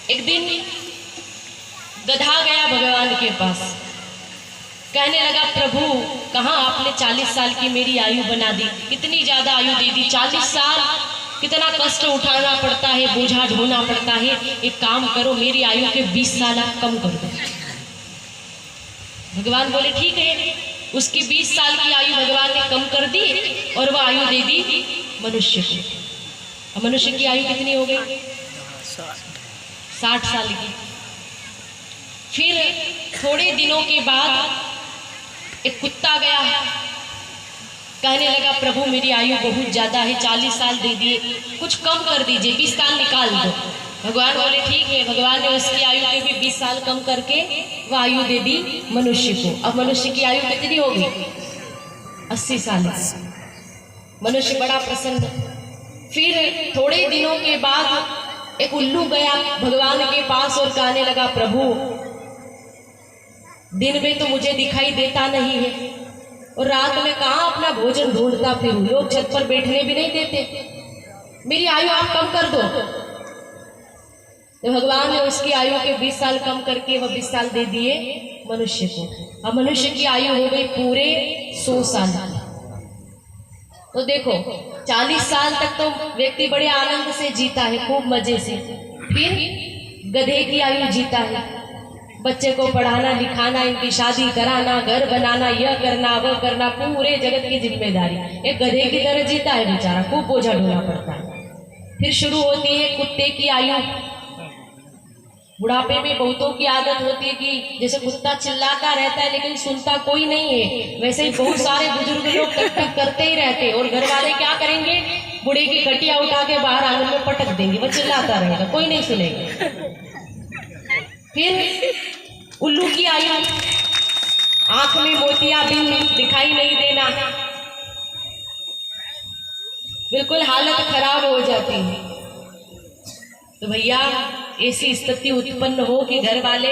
एक दिन गधा गया भगवान के पास, कहने लगा प्रभु कहाँ आपने 40 साल की मेरी आयु बना दी, कितनी ज्यादा आयु दे दी। 40 साल कितना कष्ट उठाना पड़ता है, बोझा ढोना पड़ता है। एक काम करो मेरी आयु के 20 साल आप कम कर दो। भगवान बोले ठीक है। उसकी 20 साल की आयु भगवान ने कम कर दी और वह आयु दे दी मनुष्य को। मनुष्य की आयु कितनी हो गई? 60 साल की। फिर थोड़े दिनों के बाद एक कुत्ता गया, कहने लगा प्रभु मेरी आयु बहुत ज्यादा है, 40 साल दे दिए, कुछ कम कर दीजिए, 20 साल निकाल दो। भगवान बोले ठीक है। भगवान ने उसकी आयु के भी 20 साल कम करके वह आयु दे दी मनुष्य को। अब मनुष्य की आयु कितनी होगी? 80 साल। मनुष्य बड़ा प्रसन्न। फिर थोड़े दिनों के बाद एक उल्लू गया भगवान के पास और कहने लगा प्रभु दिन में तो मुझे दिखाई देता नहीं है और रात में कहाँ अपना भोजन ढूंढता फिरूं, लोग छत पर बैठने भी नहीं देते, मेरी आयु आप कम कर दो। तो भगवान ने उसकी आयु के 20 साल कम करके वह 20 साल दे दिए मनुष्य को। अब मनुष्य की आयु हो गई पूरे 100 साल। तो देखो 40 साल तक तो व्यक्ति बड़े आनंद से जीता है, खूब मजे से। फिर गधे की आयु जीता है, बच्चे को पढ़ाना लिखाना, इनकी शादी कराना, घर बनाना, यह करना वह करना, पूरे जगत की जिम्मेदारी एक गधे की तरह जीता है बेचारा, खूब बोझा ढोना पड़ता है। फिर शुरू होती है कुत्ते की आयु। बुढ़ापे में बहुतों की आदत होती है कि जैसे कुत्ता चिल्लाता रहता है लेकिन सुनता कोई नहीं है, वैसे ही बहुत सारे बुजुर्ग लोग टक करते ही रहते और घर वाले क्या करेंगे, बूढ़े की कटिया उठा के बाहर आंगन में पटक देंगे, वो चिल्लाता रहेगा, कोई नहीं सुनेगा। फिर उल्लू की आयु, आंख में मोतियाबिंद, दिखाई नहीं देना, बिल्कुल हालत खराब हो जाती है। तो भैया ऐसी स्थिति उत्पन्न हो कि घर वाले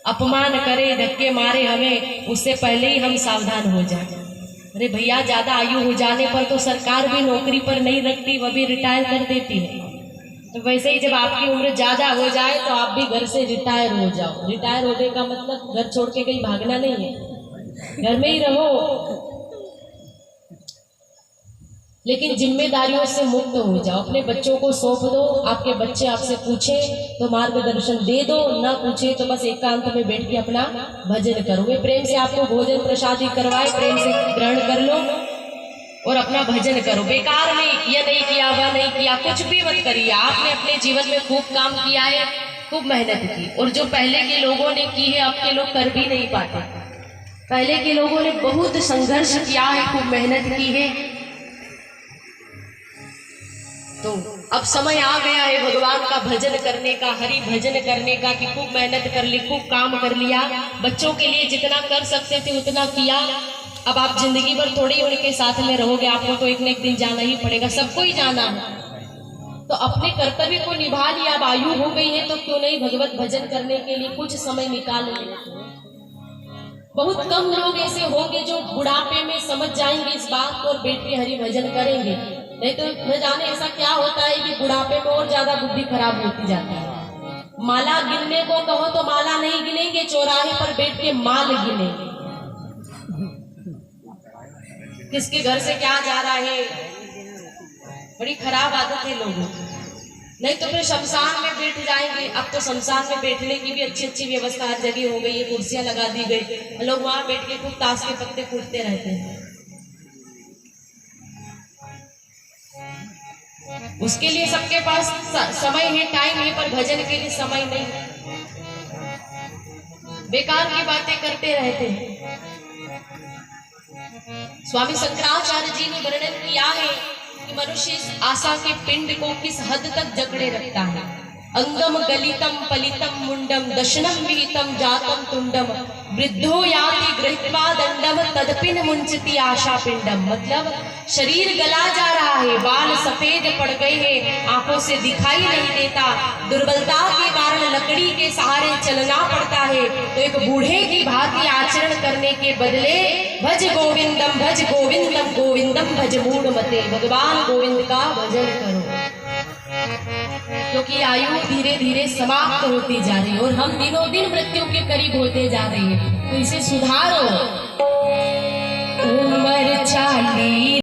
अपमान करे, धक्के मारे हमें, उससे पहले ही हम सावधान हो जाए। अरे भैया ज्यादा आयु हो जाने पर तो सरकार भी नौकरी पर नहीं रखती, वह भी रिटायर कर देती है। तो वैसे ही जब आपकी उम्र ज्यादा हो जाए तो आप भी घर से रिटायर हो जाओ। रिटायर होने का मतलब घर छोड़ के कहीं भागना नहीं है, घर में ही रहो लेकिन जिम्मेदारियों से मुक्त हो जाओ। अपने बच्चों को सौंप दो, आपके बच्चे आपसे पूछे तो मार्गदर्शन दे दो, ना पूछे तो बस एकांत में बैठ के अपना भजन करो। वे प्रेम से आपको भोजन प्रसादी करवाए, प्रेम से ग्रहण कर लो और अपना भजन करो। बेकार में यह नहीं किया वह नहीं किया कुछ भी मत करिए। आपने अपने जीवन में खूब काम किया है, खूब मेहनत की, और जो पहले के लोगों ने की है अब के लोग कर भी नहीं पाते। पहले के लोगों ने बहुत संघर्ष किया है, खूब मेहनत की है। तो अब समय आ गया है भगवान का भजन करने का, हरि भजन करने का, कि खूब मेहनत कर ली, खूब काम कर लिया, बच्चों के लिए जितना कर सकते थे उतना किया। अब आप जिंदगी भर थोड़ी उनके साथ में रहोगे, आपको तो एक न एक दिन जाना ही पड़ेगा, सबको ही जाना है। तो अपने कर्तव्य को निभा लिया, अब आयु हो गई है तो क्यों नहीं भगवत भजन करने के लिए कुछ समय निकाल ले। बहुत कम लोग ऐसे होंगे जो बुढ़ापे में समझ जाएंगे इस बात को और बैठ के हरि भजन करेंगे। नहीं तो न जाने ऐसा क्या होता है कि बुढ़ापे में और ज्यादा बुद्धि खराब होती जाती है। माला गिनने को कहो तो माला नहीं गिनेंगे, चौराहे पर बैठ के माल गिनेंगे, किसके घर से क्या जा रहा है। बड़ी खराब आदत है लोगों की। नहीं तो फिर शमशान में बैठ जाएंगे। अब तो शमशान में बैठने की भी अच्छी अच्छी व्यवस्था हर जगह हो गई है, कुर्सियां लगा दी गई, लोग वहां बैठ के खूब ताश के पत्ते कूटते रहते हैं। उसके लिए सबके पास समय है, टाइम है, पर भजन के लिए समय नहीं। बेकार की बातें करते रहते हैं। स्वामी शंकराचार्य जी ने वर्णन किया है कि मनुष्य इस आशा के पिंड को किस हद तक जकड़े रखता है। अंगम गलितम पलितम मुंडम दशनम विहितम जातम तुंडम वृद्धो याति गृहीत्वा दंडम तदपिन मुंचति आशा पिंडम। मतलब शरीर गला जा रहा है, बाल सफेद पड़ गए हैं, आंखों से दिखाई नहीं देता, दुर्बलता के कारण लकड़ी के सहारे चलना पड़ता है। तो एक बूढ़े की भांति आचरण करने के बदले भज गोविंदम भज गोविंदम गोविंदम भज मूढ़ मते, भगवान गोविंद का भजन करो। क्योंकि आयु धीरे धीरे समाप्त होती जा रही है और हम दिनों दिन मृत्यु के करीब होते जा रहे हैं। तो इसे सुधारो।